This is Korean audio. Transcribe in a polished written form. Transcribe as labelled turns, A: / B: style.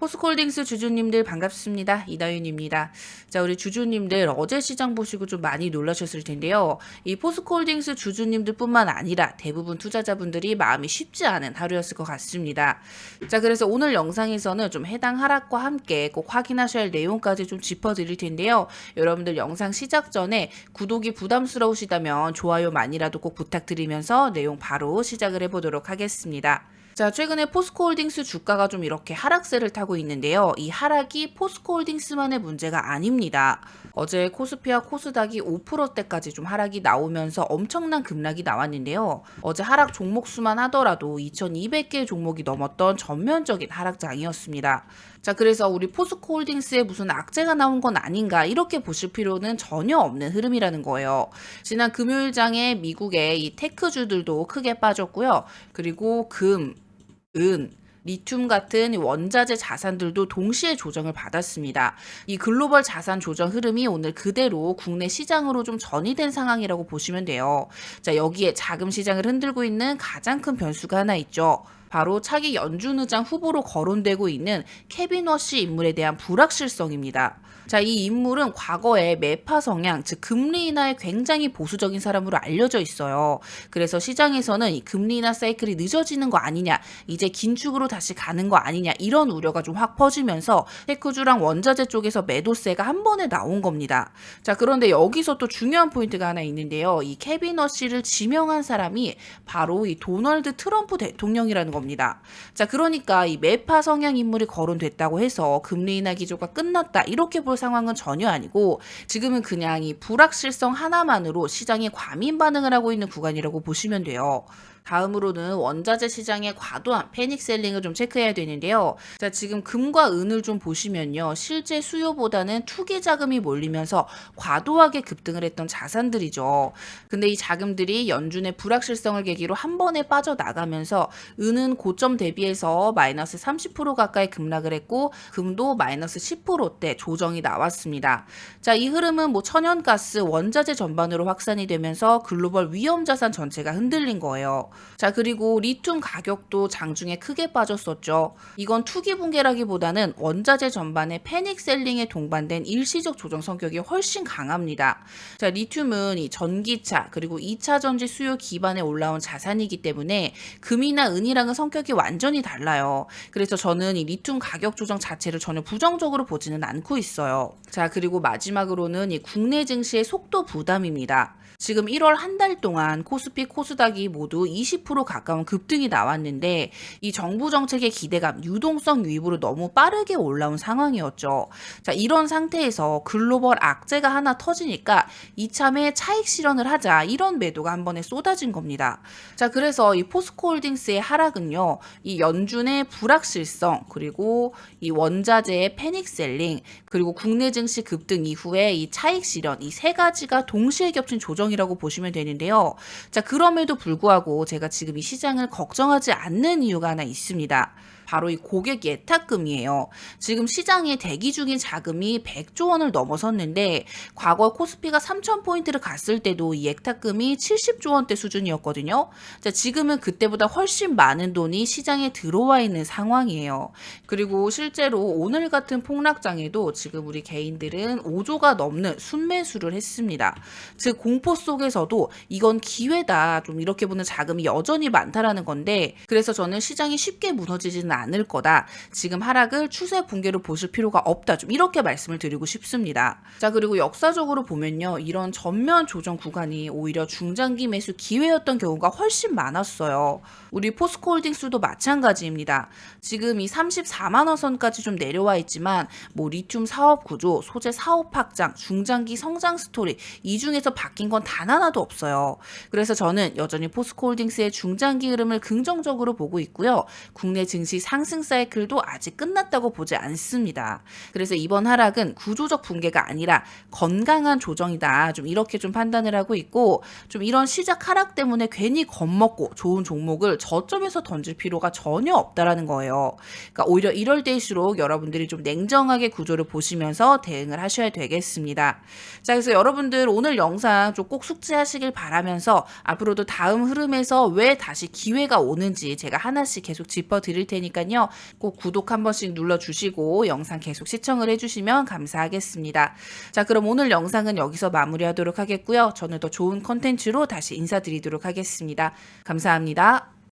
A: 포스코홀딩스 주주님들 반갑습니다. 이다윤입니다. 자, 우리 주주님들 어제 시장 보시고 좀 많이 놀라셨을 텐데요. 이 포스코홀딩스 주주님들 뿐만 아니라 대부분 투자자분들이 마음이 쉽지 않은 하루였을 것 같습니다. 자, 그래서 오늘 영상에서는 좀 해당 하락과 함께 꼭 확인하셔야 할 내용까지 좀 짚어드릴 텐데요. 여러분들 영상 시작 전에 구독이 부담스러우시다면 좋아요만이라도 꼭 부탁드리면서 내용 바로 시작을 해보도록 하겠습니다. 자, 최근에 포스코홀딩스 주가가 좀 이렇게 하락세를 타고 있는데요. 이 하락이 포스코홀딩스만의 문제가 아닙니다. 어제 코스피와 코스닥이 5%대까지 좀 하락이 나오면서 엄청난 급락이 나왔는데요. 어제 하락 종목 수만 하더라도 2200개의 종목이 넘었던 전면적인 하락장이었습니다. 자, 그래서 우리 포스코홀딩스에 무슨 악재가 나온 건 아닌가 이렇게 보실 필요는 전혀 없는 흐름이라는 거예요. 지난 금요일장에 미국의 이 테크주들도 크게 빠졌고요. 그리고 금, 은, 리튬 같은 원자재 자산들도 동시에 조정을 받았습니다. 이 글로벌 자산 조정 흐름이 오늘 그대로 국내 시장으로 좀 전이된 상황이라고 보시면 돼요. 자, 여기에 자금 시장을 흔들고 있는 가장 큰 변수가 하나 있죠. 바로 차기 연준 의장 후보로 거론되고 있는 케빈 워시 인물에 대한 불확실성입니다. 자, 이 인물은 과거에 매파 성향, 즉 금리 인하에 굉장히 보수적인 사람으로 알려져 있어요. 그래서 시장에서는 이 금리 인하 사이클이 늦어지는 거 아니냐, 이제 긴축으로 다시 가는 거 아니냐 이런 우려가 좀 확 퍼지면서 테크주랑 원자재 쪽에서 매도세가 한 번에 나온 겁니다. 자, 그런데 여기서 또 중요한 포인트가 하나 있는데요. 이 케빈 워시를 지명한 사람이 바로 이 도널드 트럼프 대통령이라는 겁니다. 자, 그러니까 이 매파 성향 인물이 거론됐다고 해서 금리 인하 기조가 끝났다 이렇게 볼 상황은 전혀 아니고 지금은 그냥 이 불확실성 하나만으로 시장이 과민 반응을 하고 있는 구간이라고 보시면 돼요. 다음으로는 원자재 시장의 과도한 패닉셀링을 좀 체크해야 되는데요. 자, 지금 금과 은을 좀 보시면요. 실제 수요보다는 투기 자금이 몰리면서 과도하게 급등을 했던 자산들이죠. 근데 이 자금들이 연준의 불확실성을 계기로 한 번에 빠져나가면서 은은 고점 대비해서 마이너스 30% 가까이 급락을 했고 금도 마이너스 10%대 조정이 나왔습니다. 자, 이 흐름은 뭐 천연가스, 원자재 전반으로 확산이 되면서 글로벌 위험 자산 전체가 흔들린 거예요. 자, 그리고 리튬 가격도 장중에 크게 빠졌었죠. 이건 투기 붕괴라기보다는 원자재 전반의 패닉셀링에 동반된 일시적 조정 성격이 훨씬 강합니다. 자, 리튬은 이 전기차 그리고 2차 전지 수요 기반에 올라온 자산이기 때문에 금이나 은이랑은 성격이 완전히 달라요. 그래서 저는 이 리튬 가격 조정 자체를 전혀 부정적으로 보지는 않고 있어요. 자, 그리고 마지막으로는 이 국내 증시의 속도 부담입니다. 지금 1월 한 달 동안 코스피, 코스닥이 모두 20% 가까운 급등이 나왔는데 이 정부 정책의 기대감, 유동성 유입으로 너무 빠르게 올라온 상황이었죠. 자, 이런 상태에서 글로벌 악재가 하나 터지니까 이참에 차익 실현을 하자 이런 매도가 한 번에 쏟아진 겁니다. 자, 그래서 이 포스코홀딩스의 하락은요. 이 연준의 불확실성 그리고 이 원자재의 패닉셀링 그리고 국내 증시 급등 이후에 이 차익 실현 이 세 가지가 동시에 겹친 조정이라고 보시면 되는데요. 자, 그럼에도 불구하고 제가 지금 이 시장을 걱정하지 않는 이유가 하나 있습니다. 바로 이 고객 예탁금이에요. 지금 시장에 대기 중인 자금이 100조 원을 넘어섰는데 과거 코스피가 3,000포인트를 갔을 때도 이 예탁금이 70조 원대 수준이었거든요. 자, 지금은 그때보다 훨씬 많은 돈이 시장에 들어와 있는 상황이에요. 그리고 실제로 오늘 같은 폭락장에도 지금 우리 개인들은 5조가 넘는 순매수를 했습니다. 즉 공포 속에서도 이건 기회다 좀 이렇게 보는 자금이 여전히 많다라는 건데 그래서 저는 시장이 쉽게 무너지지는 않을 거다. 지금 하락을 추세 붕괴로 보실 필요가 없다. 좀 이렇게 말씀을 드리고 싶습니다. 자, 그리고 역사적으로 보면요. 이런 전면 조정 구간이 오히려 중장기 매수 기회였던 경우가 훨씬 많았어요. 우리 포스코홀딩스도 마찬가지입니다. 지금 이 34만 원 선까지 좀 내려와 있지만 뭐 리튬 사업 구조, 소재 사업 확장, 중장기 성장 스토리 이 중에서 바뀐 건 단 하나도 없어요. 그래서 저는 여전히 포스코홀딩스의 중장기 흐름을 긍정적으로 보고 있고요. 국내 증시 상승 사이클도 아직 끝났다고 보지 않습니다. 그래서 이번 하락은 구조적 붕괴가 아니라 건강한 조정이다. 좀 이렇게 좀 판단을 하고 있고 좀 이런 시작 하락 때문에 괜히 겁먹고 좋은 종목을 저점에서 던질 필요가 전혀 없다라는 거예요. 그러니까 오히려 이럴 때일수록 여러분들이 좀 냉정하게 구조를 보시면서 대응을 하셔야 되겠습니다. 자, 그래서 여러분들 오늘 영상 좀 꼭 숙지하시길 바라면서 앞으로도 다음 흐름에서 왜 다시 기회가 오는지 제가 하나씩 계속 짚어드릴 테니까 테니까요. 꼭 구독 한 번씩 눌러주시고 영상 계속 시청을 해주시면 감사하겠습니다. 자, 그럼 오늘 영상은 여기서 마무리하도록 하겠고요. 저는 더 좋은 컨텐츠로 다시 인사드리도록 하겠습니다. 감사합니다.